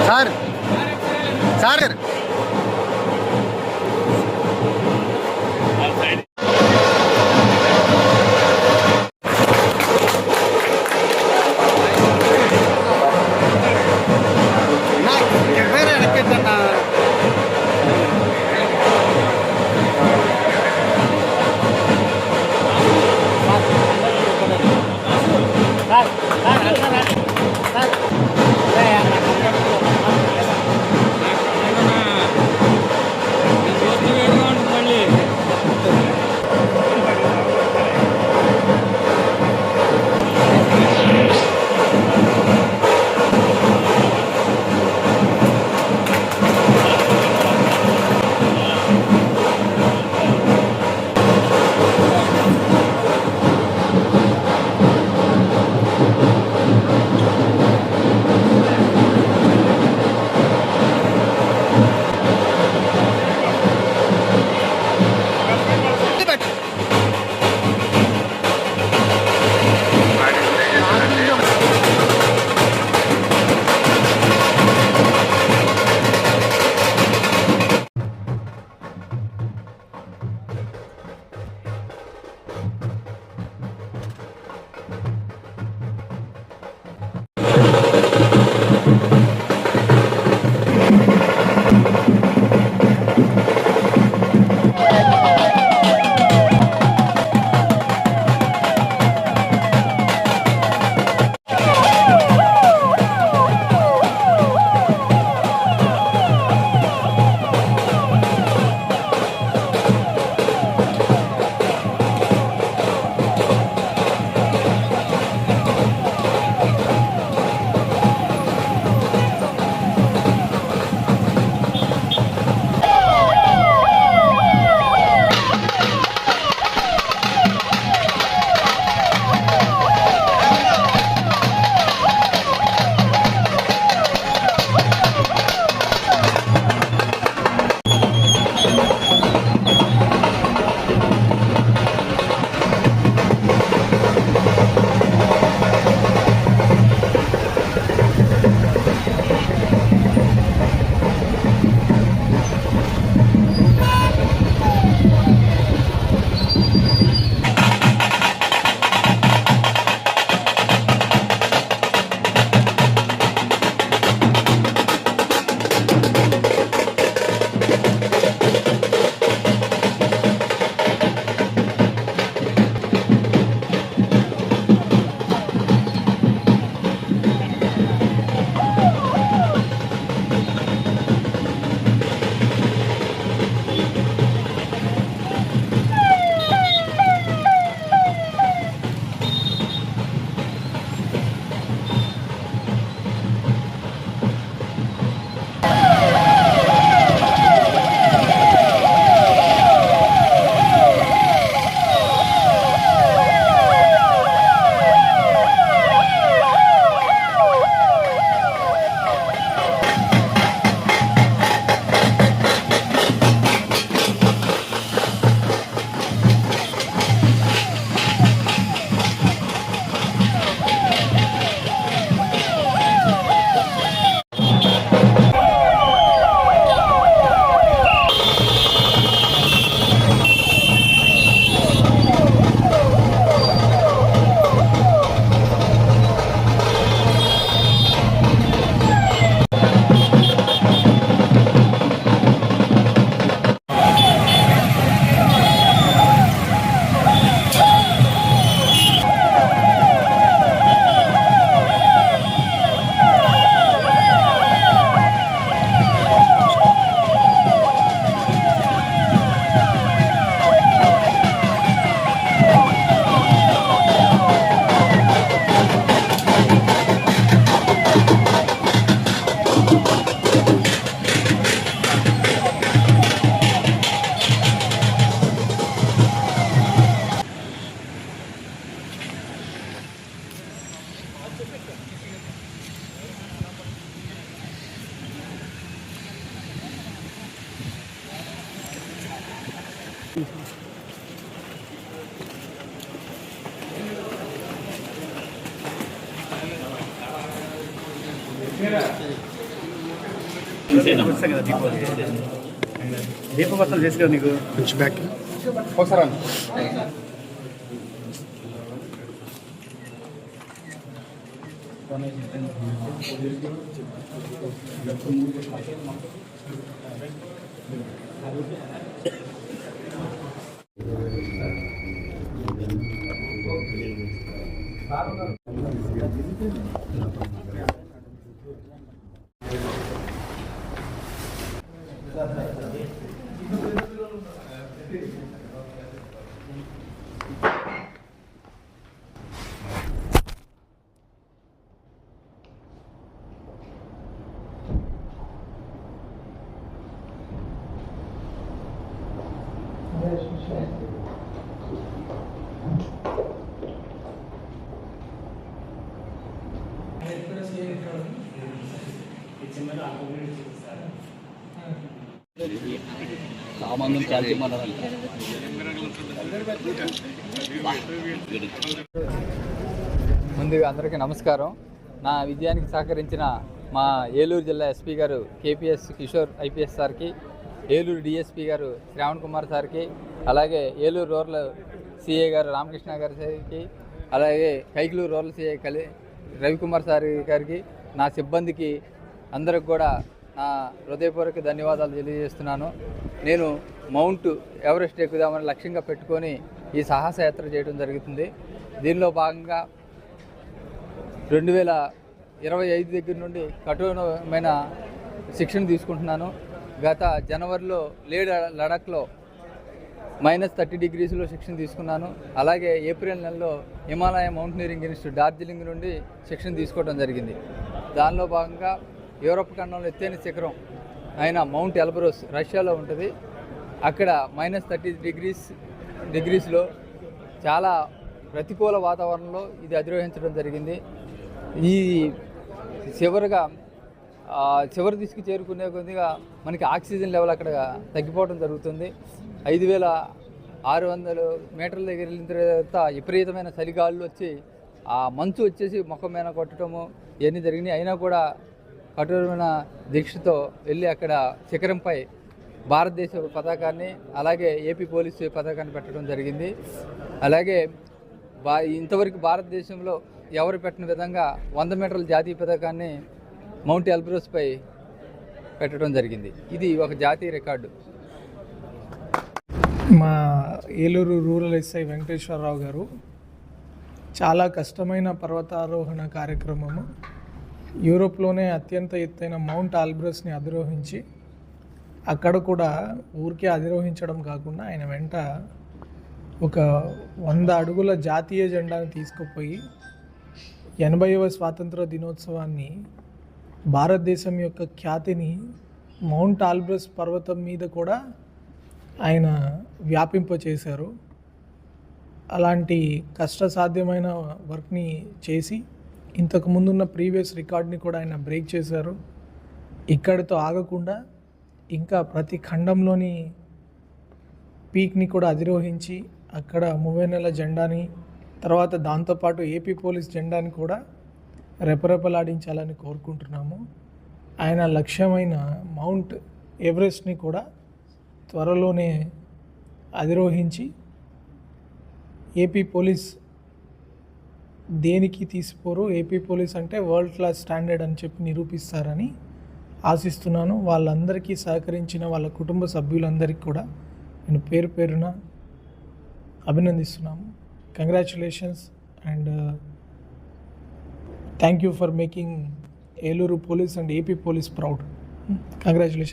Sir sir వస్తాయి కదా దీపవత్సలు చేసి కదా నీకు కొంచెం బ్యాక్ ఒకసారి ముందుగా అందరికీ నమస్కారం. నా విజయానికి సహకరించిన మా ఏలూరు జిల్లా ఎస్పీ గారు కేపీఎస్ కిషోర్ ఐపీఎస్ సార్కి, ఏలూరు డిఎస్పీ గారు శ్రావణ్ కుమార్ సార్కి, అలాగే ఏలూరు రూరల్ సిఏ గారు రామకృష్ణ గారికి, అలాగే Kaikaluru rural CA Ravikumar sir గారికి, నా సిబ్బందికి అందరికి కూడా నా హృదయపూర్వక ధన్యవాదాలు తెలియజేస్తున్నాను. నేను మౌంట్ ఎవరెస్ట్ ఎక్కుదామని లక్ష్యంగా పెట్టుకొని ఈ సాహసయాత్ర చేయడం జరుగుతుంది. దీనిలో భాగంగా 2025 దగ్గర నుండి కఠోరమైన శిక్షణ తీసుకుంటున్నాను. గత జనవరిలో లడాఖ్లో -30 డిగ్రీస్లో శిక్షణ తీసుకున్నాను. అలాగే ఏప్రిల్ నెలలో హిమాలయ మౌంటైనరింగ్ ఇన్స్టిట్యూట్ డార్జిలింగ్ నుండి శిక్షణ తీసుకోవడం జరిగింది. దానిలో భాగంగా యూరోప్ ఖండంలో ఎత్తైన శిఖరం అయిన మౌంట్ ఎల్బ్రస్ రష్యాలో ఉంటుంది. అక్కడ -30 డిగ్రీస్లో చాలా ప్రతికూల వాతావరణంలో ఇది అధిరోహించడం జరిగింది. ఈ చివరి దిశకి చేరుకునే కొద్దిగా మనకి ఆక్సిజన్ లెవెల్ అక్కడ తగ్గిపోవడం జరుగుతుంది. 5600 మీటర్ల దగ్గర వెళ్ళిన తర్వాత విపరీతమైన చలిగాళ్ళు వచ్చి ఆ మంచు వచ్చేసి ముఖం మీద కొట్టడము ఇవన్నీ జరిగినాయి. అయినా కూడా కఠోరమైన దీక్షతో వెళ్ళి అక్కడ శిఖరంపై భారతదేశ పతాకాన్ని, అలాగే ఏపీ పోలీసు పతాకాన్ని పెట్టడం జరిగింది. అలాగే ఇంతవరకు భారతదేశంలో ఎవరు పెట్టిన విధంగా 100 మీటర్ల జాతీయ పతాకాన్ని మౌంట్ ఎల్బ్రస్పై పెట్టడం జరిగింది. ఇది ఒక జాతీయ రికార్డు. మా ఏలూరు రూరల్ ఎస్ఐ వెంకటేశ్వరరావు గారు చాలా కష్టమైన పర్వతారోహణ కార్యక్రమము, యూరోప్లోనే అత్యంత ఎత్తైన మౌంట్ ఆల్బ్రస్ని అధిరోహించి అక్కడ కూడా ఊరికే అధిరోహించడం కాకుండా ఆయన వెంట ఒక 100 అడుగుల జాతీయ జెండాను తీసుకుపోయి 80వ స్వాతంత్ర దినోత్సవాన్ని, భారతదేశం యొక్క ఖ్యాతిని మౌంట్ ఆల్బ్రస్ పర్వతం మీద కూడా ఆయన వ్యాపింపచేశారు. అలాంటి కష్టసాధ్యమైన వర్క్ని చేసి ఇంతకు ముందున్న ప్రీవియస్ రికార్డ్ని కూడా ఆయన బ్రేక్ చేశారు. ఇక్కడితో ఆగకుండా ఇంకా ప్రతి ఖండంలోని పీక్ని కూడా అధిరోహించి అక్కడ 30 నెలల జెండాని, తర్వాత దాంతోపాటు ఏపీ పోలీస్ జెండాని కూడా రెపరెపలాడించాలని కోరుకుంటున్నాము. ఆయన లక్ష్యమైన మౌంట్ ఎవరెస్ట్ని కూడా త్వరలోనే అధిరోహించి ఏపీ పోలీస్ దేనికి తీసిపోరు, ఏపీ పోలీస్ అంటే వరల్డ్ క్లాస్ స్టాండర్డ్ అని చెప్పి నిరూపిస్తారని ఆశిస్తున్నాను. వాళ్ళందరికీ సహకరించిన వాళ్ళ కుటుంబ సభ్యులందరికీ కూడా నేను పేరు పేరున అభినందిస్తున్నాము. Congratulations and thank you for making Eluru police and AP police proud. Congratulations.